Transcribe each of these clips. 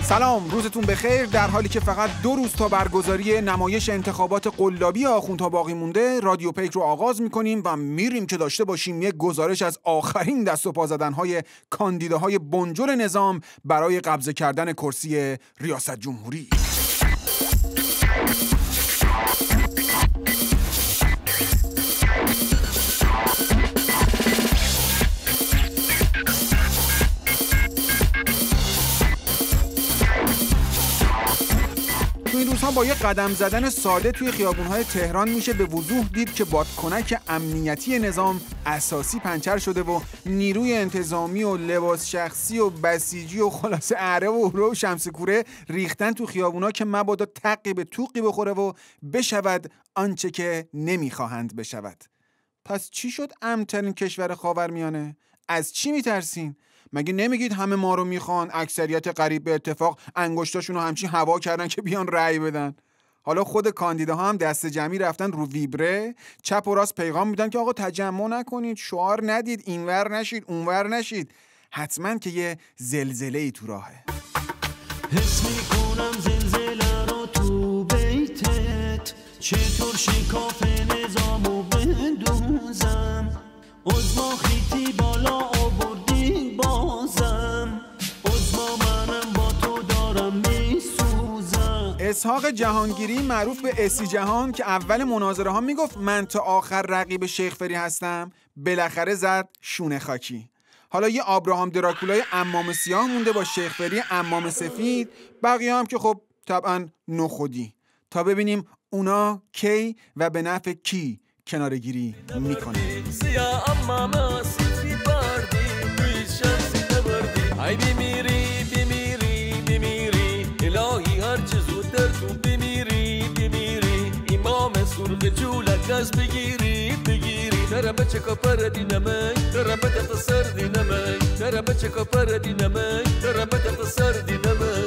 سلام، روزتون بخیر. در حالی که فقط 2 روز تا برگزاری نمایش انتخابات قلابی آخوندها باقی مونده، رادیو پیک رو آغاز می‌کنیم و میریم که داشته باشیم یک گزارش از آخرین دست و پا زدن‌های کاندیداهای بنجل نظام برای قبضه کردن کرسی ریاست جمهوری. این روزها با یه قدم زدن ساده توی خیابون‌های تهران میشه به وضوح دید که بادکنک امنیتی نظام اساسی پنچر شده و نیروی انتظامی و لباس شخصی و بسیجی و خلاصه اعره و اورو و شمس کوره ریختن تو خیابونا که مبادا تقی به توقی بخوره و بشود آنچه که نمیخواهند بشود. پس چی شد امن‌ترین کشور خاورمیانه؟ از چی میترسین؟ مگه نمیگید همه ما رو میخوان؟ اکثریت قریب به اتفاق انگشتاشون رو همچین هوا کردن که بیان رأی بدن. حالا خود کاندیداها هم دست جمعی رفتن رو ویبره، چپ و راست پیغام میدن که آقا تجمع نکنید، شعار ندید، اینور نشید اونور نشید. حتما که یه زلزله‌ای تو راهه. حس میکنم زلزله رو تو بیتت، چطور شکاف نظامو بندوزم، عضما خیتی بالا آوردی بازم، عضما منم با تو دارم میسوزم. اسحاق جهانگیری معروف به اسی جهان که اول مناظره ها میگفت من تا آخر رقیب شیخ فری هستم، بالاخره زد شونه خاکی. حالا یه آبراهام دراکولای عمام سیاه مونده با شیخ فری عمام سفید، بقیه هم که خب طبعا نخودی. تا ببینیم اونا کی و به نفع کی کنارگیری میکنه. ای بمیری بمیری بمیری الهی هر چه زودتر تو بمیری بمیری امام سرخ جولک از بگیری بگیری ترا بچه کپر دینمی ترا بچه سر دینمی ترا بچه کپر دینمی ترا بچه سر دینمی.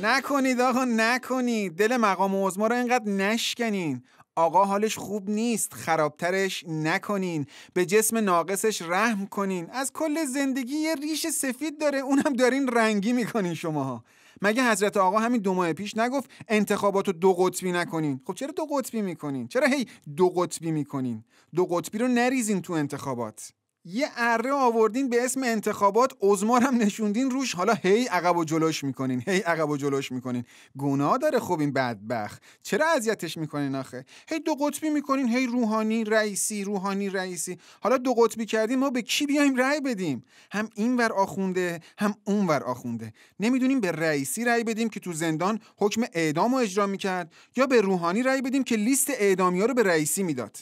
نکنید آقا نکنید، دل مقام عظما رو اینقدر نشکنین. آقا حالش خوب نیست، خرابترش نکنین، به جسم ناقصش رحم کنین. از کل زندگی یه ریش سفید داره، اونم دارین رنگی میکنین شماها. مگه حضرت آقا همین 2 ماه پیش نگفت انتخاباتو 2 قطبی نکنین؟ خب چرا 2 قطبی میکنین؟ چرا هی 2 قطبی میکنین؟ 2 قطبی رو نریزین تو انتخابات. یه اره آوردین به اسم انتخابات، عظما هم نشوندین روش، حالا هی عقب و جلوش میکنین، هی عقب و جلوش میکنین. گناه داره خب این بدبخت، چرا اذیتش میکنین آخه؟ هی 2 قطبی میکنین، هی روحانی رئیسی روحانی رئیسی. حالا 2 قطبی کردیم، ما به کی بیایم رأی بدیم؟ هم این ور آخونده هم اون ور آخونده. نمیدونیم به رئیسی رأی بدیم که تو زندان حکم اعدامو اجرا میکرد، یا به روحانی رأی بدیم که لیست اعدامیا رو به رئیسی میداد.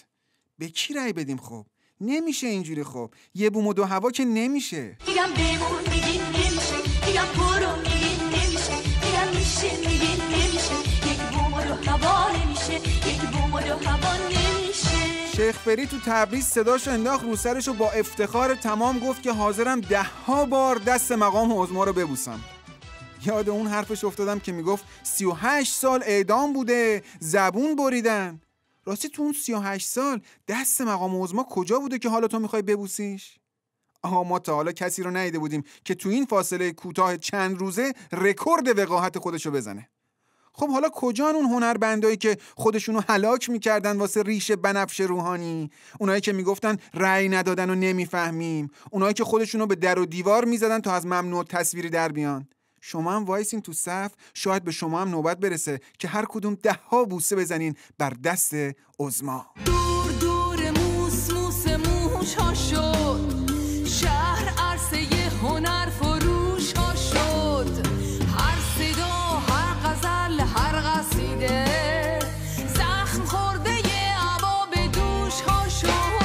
به کی رأی بدیم خب؟ نمیشه اینجوری. خب یه بوم و 2 هوا که نمیشه. میگم بمون میگین نمیشه، میگم برو میگین نمیشه، میگم میشه میگین نمیشه، یک بوم و 2 هوا نمیشه، یک بوم و 2 هوا نمیشه. شیخ فری تو تبریز صداش انداخت رو سرش و با افتخار تمام گفت که حاضرم 10 بار دست مقام عظما رو ببوسم. یاد اون حرفش افتادم که میگفت 38 سال اعدام بوده، زبون بریدن. راستی تو اون 38 سال دست مقام عظما کجا بوده که حالا تو میخوای ببوسیش؟ آها، ما تا حالا کسی رو ندیده بودیم که تو این فاصله کوتاه چند روزه رکورد وقاحت خودشو بزنه. خب حالا کجان اون هنربندایی که خودشونو هلاک میکردن واسه ریش بنفش روحانی؟ اونایی که میگفتن رأی ندادن و نمیفهمیم، اونایی که خودشونو به در و دیوار میزدن تا از ممنوع تصویری در بیان. شما هم وایسین تو صف، شاید به شما هم نوبت برسه که هر کدوم 10 بوسه بزنین بر دست عظما. دور دور موس موس موش ها شد، شهر عرصه هنر فروش ها شد، هر صدا هر غزل هر قصیده زخم خورده عبا به دوش ها شد.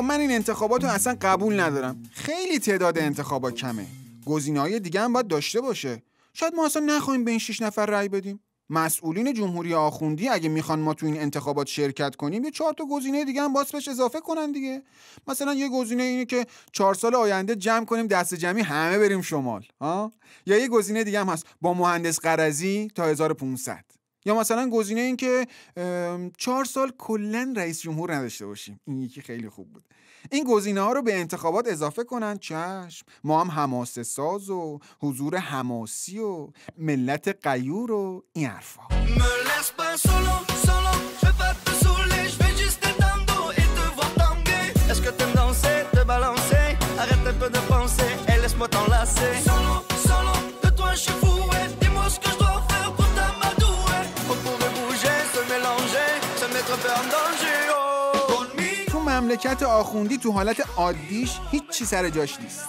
من این انتخابات رو اصلا قبول ندارم. خیلی تعداد انتخابات کمه. گزینه‌های دیگه هم باید داشته باشه. شاید ما اصلا نخواهیم به این 6 نفر رأی بدیم. مسئولین جمهوری آخوندی اگه میخوان ما تو این انتخابات شرکت کنیم یه 4 تا گزینه دیگه هم باز بهش اضافه کنن دیگه. مثلا یه گزینه اینه که 4 سال آینده جمع کنیم دست جمعی همه بریم شمال، یا یه گزینه دیگه هم هست با مهندس قرضی تا 1500. یا مثلا گزینه این که 4 سال کلاً رئیس جمهور نداشته باشیم. این یکی خیلی خوب بود. این گزینه ها رو به انتخابات اضافه کنن، چشم، ما هم حماسه ساز و حضور حماسی و ملت غیور و این حرفا. تو مملکت آخوندی تو حالت عادیش هیچی سر جاش نیست.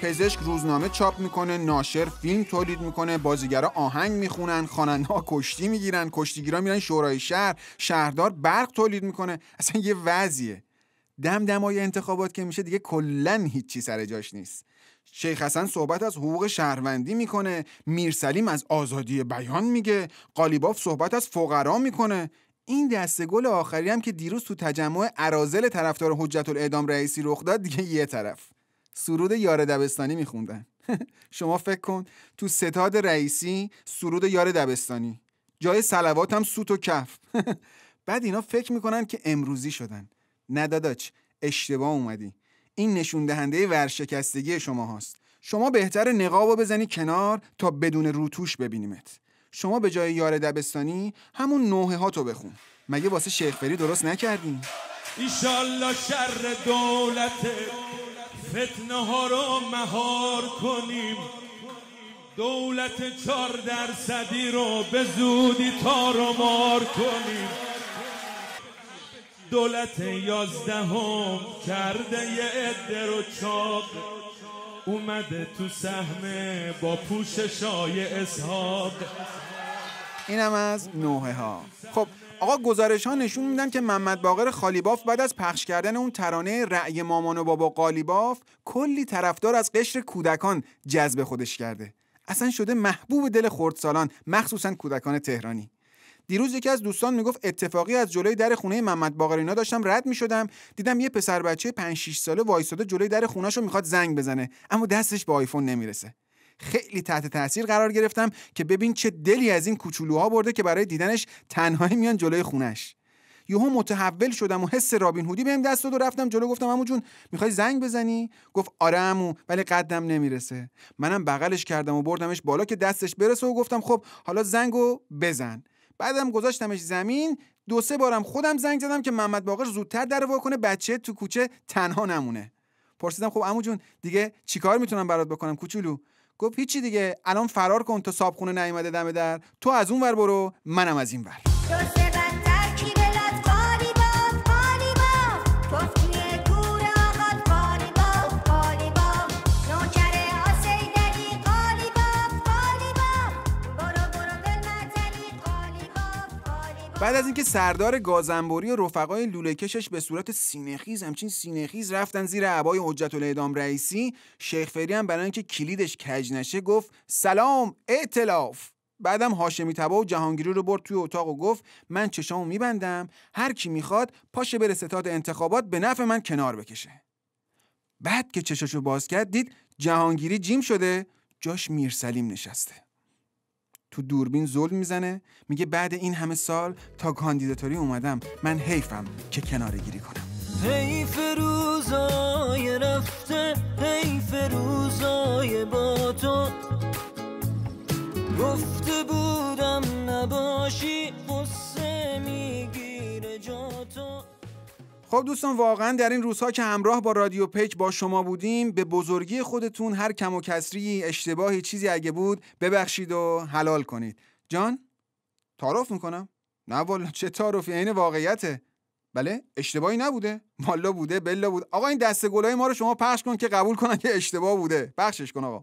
پزشک روزنامه چاپ میکنه، ناشر فیلم تولید میکنه، بازیگرا آهنگ میخونن، خواننده‌ها کشتی میگیرن، کشتیگیرا میرن شورای شهر، شهردار برق تولید میکنه. اصلا یه وضعیه. دمدمای انتخابات که میشه دیگه کلاً هیچی سر جاش نیست. شیخ حسن صحبت از حقوق شهروندی میکنه، میرسلیم از آزادی بیان میگه، قالیباف صحبت از فقرا میکنه. این دسته گل آخری هم که دیروز تو تجمع اراذل طرفدار حجت الاعدام رئیسی رخ داد دیگه یه طرف سرود یار دبستانی میخوندن. شما فکر کن تو ستاد رئیسی سرود یار دبستانی، جای صلوات هم سوت و کف. بعد اینا فکر میکنن که امروزی شدن. نه داداش، اشتباه اومدی. این نشون دهنده ورشکستگی شما هاست. شما بهتره نقابو بزنی کنار تا بدون روتوش ببینیمت. شما به جای یار دبستانی همون نوحه ها تو بخون. مگه واسه شیخ فری درست نکردین؟ ایشالله شر دولت فتنه ها رو مهار کنیم، دولت 4% رو به زودی تار و مار کنیم. دولت 11 کرده یه عده رو چاق، اومده تو سهم با پوششای اسحاق. اینم از نوحه ها. خب آقا گزارش ها نشون میدن که محمد باقر خالیباف بعد از پخش کردن اون ترانه رأی مامان و بابا قالیباف کلی طرفدار از قشر کودکان جذب خودش کرده. اصلا شده محبوب دل خردسالان، مخصوصا کودکان تهرانی. دیروز یکی از دوستان میگفت اتفاقی از جلوی در خونه محمد باقر اینا داشتم رد میشدم، دیدم یه پسر بچه 5-6 ساله وایساده جلوی در خونه‌شو میخواد زنگ بزنه، اما دستش به آیفون نمیرسه. خیلی تحت تاثیر قرار گرفتم که ببین چه دلی از این کوچولوها برده که برای دیدنش تنهایی میان جلوی خونش. یهو متحول شدم و حس رابین هودی بهم دست داد و رفتم جلو. گفتم عمو جون میخوای زنگ بزنی؟ گفت آره عمو، ولی قدم نمیرسه. منم بغلش کردم و بردمش بالا که دستش برسه و گفتم خب حالا زنگو بزن. بعدم گذاشتمش زمین. 2-3 بارم خودم زنگ زدم که محمد باقر زودتر در وا کنه بچه تو کوچه تنها نمونه. پرسیدم خب عمو جون دیگه چیکار میتونم برات بکنم کوچولو؟ گفت هیچی دیگه، الان فرار کن تا صابخونه نیومده دم در، تو از اون ور برو منم از این ور. بعد از اینکه سردار گازنبوری و رفقای لوله کشش به صورت سینه‌خیز همچین سینه‌خیز رفتن زیر عبای حجت الاعدام رئیسی، شیخ فری هم برای اینکه کلیدش کج نشه گفت سلام ائتلاف. بعدم هاشمی طبا و جهانگیری رو برد توی اتاق و گفت من چشامو میبندم، هر کی میخواد پاشه بره ستاد انتخابات به نفع من کنار بکشه. بعد که چشاشو باز کرد دید جهانگیری جیم شده، جاش میرسلیم نشسته. تو دوربین زل میزنه، میگه بعد این همه سال تا کاندیداتوری اومدم، من حیفم که کناره گیری کنم. حیف روزای رفته، حیف روزای با تو، گفته بودم نباشی قصه میگیره جا تو. خب دوستان واقعا در این روزها که همراه با رادیو پیک با شما بودیم به بزرگی خودتون هر کم و کسری اشتباهی چیزی اگه بود ببخشید و حلال کنید. جان؟ تعارف میکنم؟ نه والا چه تعارفی، عین واقعیته. بله اشتباهی نبوده، والا بوده، بلا بود. آقا این دسته گلای ما رو شما پخش کن که قبول کنن که اشتباه بوده. پخشش کن آقا.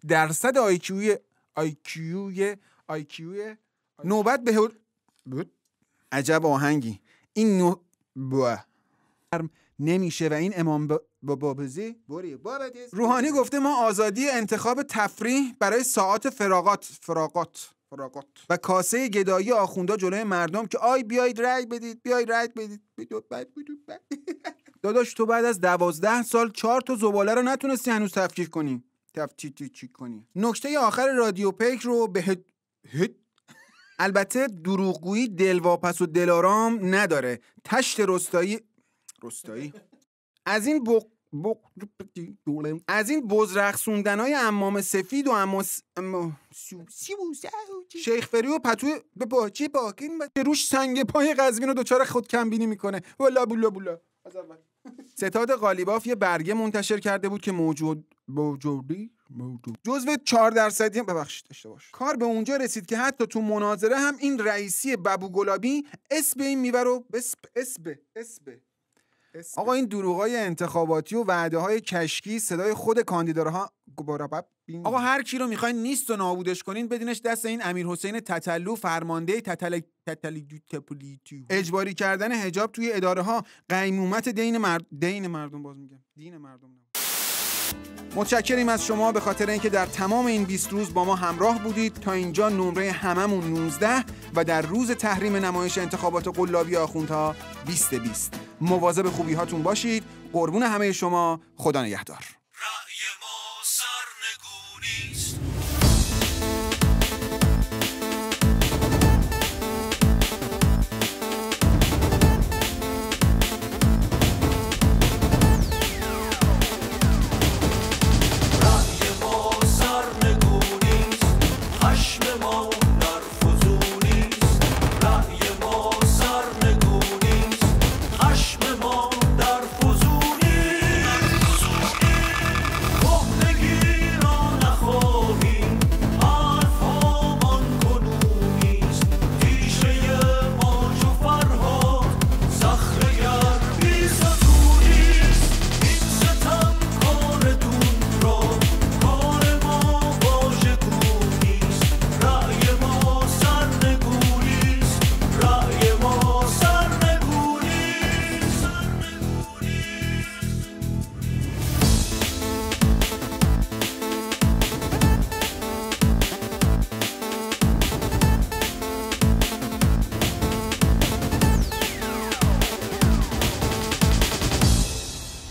درصد آیکیوی نوبت به عجب آهنگی این نمیشه و این امام بابزی روحانی گفته ما آزادی انتخاب تفریح برای ساعات فراغات فراغات و کاسه گدایی آخوندا جلوی مردم که آی بیایید رأی بدید، بیایید رأی بدید. داداش تو بعد از 12 سال 4 تا زباله رو نتونستی هنوز تفکیک کنی. تفکیک کنی. نکته آخر رادیو پیک رو به البته دروغگویی دلواپس و دلارام نداره. تشت رستایی از این بزرقصوندنای عمام سفید و شیخ فری و پتوی به باچه باکین که روش سنگ پای قزوین رو دوچار خود کمبینی میکنه. والا بولا بولا. ستاد قالیباف یه برگه منتشر کرده بود که موجودی جزو 4%. ببخشید اشتباه شد. کار به اونجا رسید که حتی تو مناظره هم این رئیسی ببو گلابی اسب این میوه رو اسب. آقا این دروغای انتخاباتی و وعده‌های کشکی صدای خود کاندیداها آقا هر کی رو میخواین نیست و نابودش کنین بدینش دست این امیرحسین تتلو فرمانده اجباری کردن حجاب توی اداره ها قیمومت دین مردم باز میگم دین مردم. متشکریم از شما به خاطر اینکه در تمام این 20 روز با ما همراه بودید. تا اینجا نمره هممون 19 و در روز تحریم نمایش انتخابات قلابی آخوندها 20/20. مواظب خوبی هاتون باشید. قربون همه شما. خدا نگهدار. رأی ما سرنگونیست.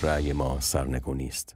رأی ما سرنگونی است.